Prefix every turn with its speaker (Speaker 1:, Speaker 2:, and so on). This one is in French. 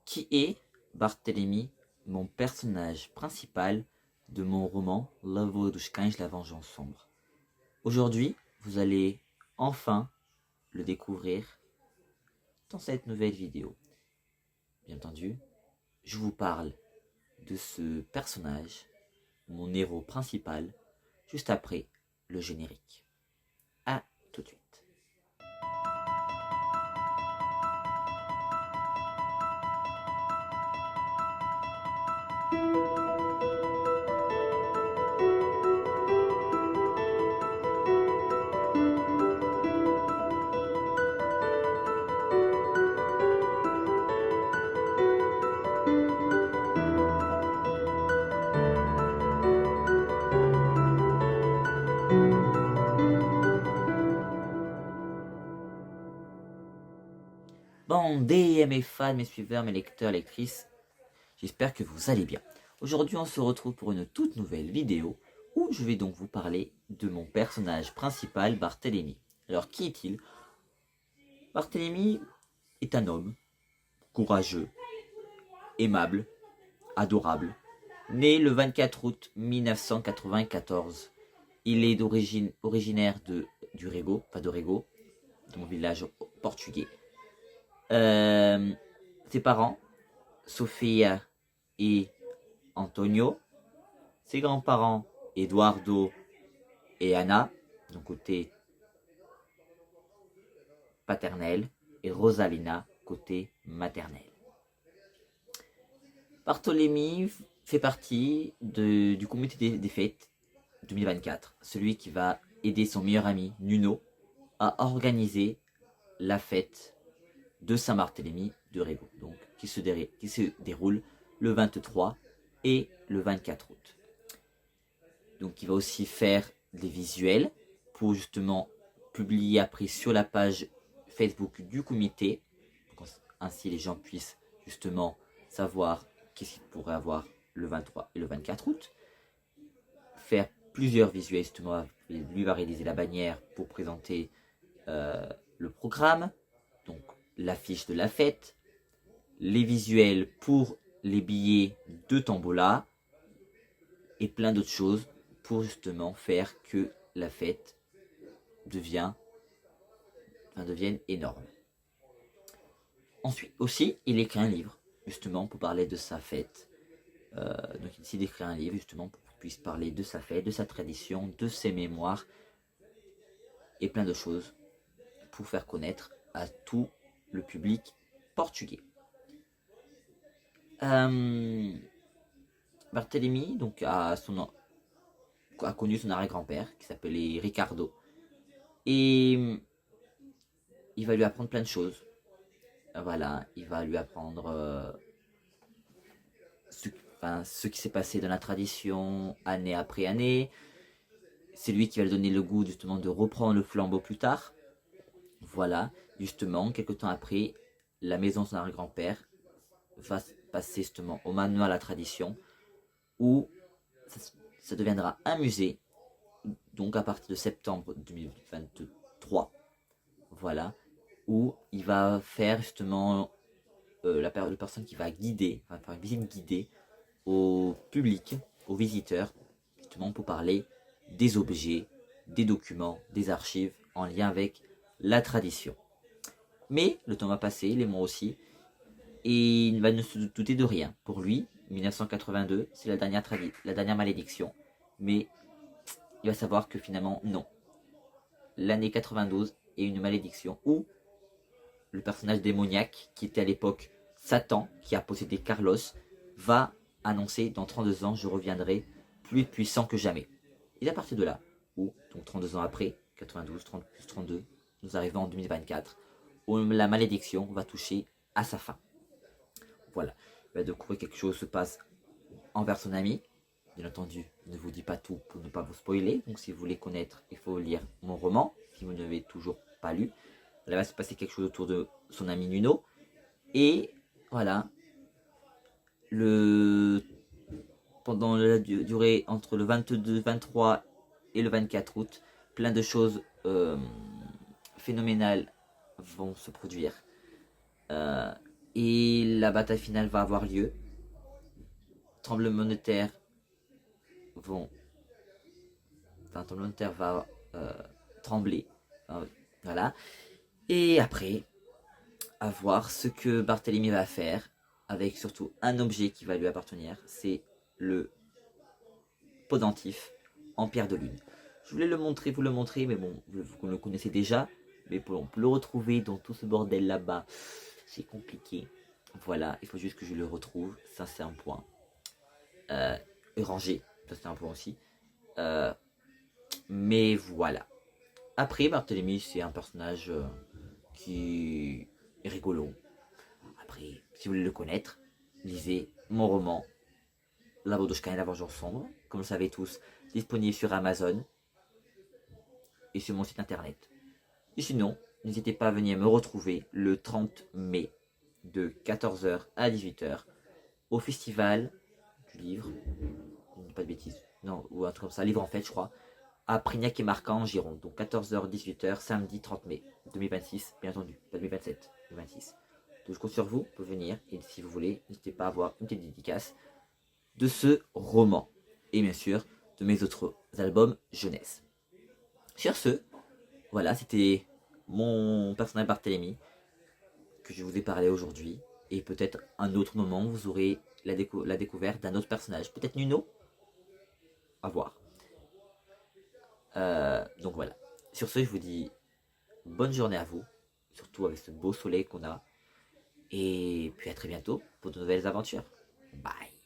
Speaker 1: Qui est Barthélemy, mon personnage principal de mon roman Lavoie dos Cães, la vengeance sombre? Aujourd'hui, vous allez enfin le découvrir dans cette nouvelle vidéo. Bien entendu, je vous parle de ce personnage, mon héros principal, juste après le générique. A tout de suite. Bondé, mes fans, mes suiveurs, mes lecteurs, lectrices, j'espère que vous allez bien. Aujourd'hui, on se retrouve pour une toute nouvelle vidéo où je vais donc vous parler de mon personnage principal, Barthélemy. Alors, qui est-il? Barthélemy est un homme courageux, aimable, adorable, né le 24 août 1994. Il est originaire du Rego, pas de Rego, de mon village portugais. Ses parents, Sofia et Antonio. Ses grands-parents, Eduardo et Anna, donc côté paternel, et Rosalina, côté maternel. Barthélemy fait partie du comité des fêtes 2024, celui qui va aider son meilleur ami Nuno à organiser la fête de Saint-Barthélemy de Rego, donc qui se déroule le 23 et le 24 août. Donc il va aussi faire des visuels pour justement publier après sur la page Facebook du comité, ainsi les gens puissent justement savoir qu'est-ce qu'il pourrait avoir le 23 et le 24 août. Faire plusieurs visuels justement, lui va réaliser la bannière pour présenter le programme, donc l'affiche de la fête, les visuels pour les billets de Tombola et plein d'autres choses pour justement faire que la fête devienne énorme. Ensuite aussi, il écrit un livre justement pour parler de sa fête. Donc il décide d'écrire un livre justement pour qu'il puisse parler de sa fête, de sa tradition, de ses mémoires et plein de choses pour faire connaître à tout le public portugais. Barthélemy donc a connu son arrière-grand-père qui s'appelait Ricardo et il va lui apprendre plein de choses. Voilà, il va lui apprendre ce qui s'est passé dans la tradition année après année. C'est lui qui va lui donner le goût justement de reprendre le flambeau plus tard. Voilà, justement, quelques temps après, la maison de son arrière-grand-père va passer justement au manoir à la tradition, où ça deviendra un musée, donc à partir de septembre 2023, voilà, où il va faire justement la personne qui va guider, va faire une visite guidée au public, aux visiteurs, justement pour parler des objets, des documents, des archives en lien avec la tradition. Mais le temps va passer, les mois aussi, et il va ne se douter de rien. Pour lui, 1982, c'est la dernière malédiction. Mais il va savoir que finalement, non. L'année 92 est une malédiction où le personnage démoniaque, qui était à l'époque Satan, qui a possédé Carlos, va annoncer dans 32 ans, je reviendrai plus puissant que jamais. Et à partir de là, où, donc 32 ans après, 92, 30 plus 32, nous arrivons en 2024, où la malédiction va toucher à sa fin. Voilà, il va découvrir quelque chose se passe envers son ami. Bien entendu, je ne vous dis pas tout pour ne pas vous spoiler. Donc si vous voulez connaître, il faut lire mon roman, si vous ne l'avez toujours pas lu. Là va se passer quelque chose autour de son ami Nuno. Et voilà, pendant la durée entre le 22, 23 et le 24 août, plein de choses phénoménales vont se produire. Et la bataille finale va avoir lieu. Tremblement de terre vont... Enfin, tremblement de terre va trembler. Voilà. Et après, à voir ce que Barthélemy va faire, avec surtout un objet qui va lui appartenir, c'est le pendentif en pierre de lune. Je voulais le montrer, vous le montrer, mais bon, vous le connaissez déjà, mais pour le retrouver dans tout ce bordel là-bas, c'est compliqué. Voilà, il faut juste que je le retrouve, ça c'est un point. Rangé, ça c'est un point aussi. Mais voilà. Après, Barthélemy, c'est un personnage qui est rigolo. Après, si vous voulez le connaître, lisez mon roman La Baudouchka et la Vengeance sombre, comme vous le savez tous, disponible sur Amazon et sur mon site internet. Et sinon, n'hésitez pas à venir me retrouver le 30 mai de 14h à 18h au festival du livre, pas de bêtises, non, ou un truc comme ça, livre en fait je crois, à Prignac et Marcan en Gironde. Donc 14h 18h samedi 30 mai 2026, bien entendu, pas 2027, 2026. Donc je compte sur vous pour venir et si vous voulez, n'hésitez pas à avoir une petite dédicace de ce roman et bien sûr de mes autres albums jeunesse. Sur ce, voilà, c'était mon personnage Barthélemy que je vous ai parlé aujourd'hui. Et peut-être un autre moment, vous aurez la découverte d'un autre personnage. Peut-être Nuno. À voir. Donc voilà. Sur ce, je vous dis bonne journée à vous. Surtout avec ce beau soleil qu'on a. Et puis à très bientôt pour de nouvelles aventures. Bye.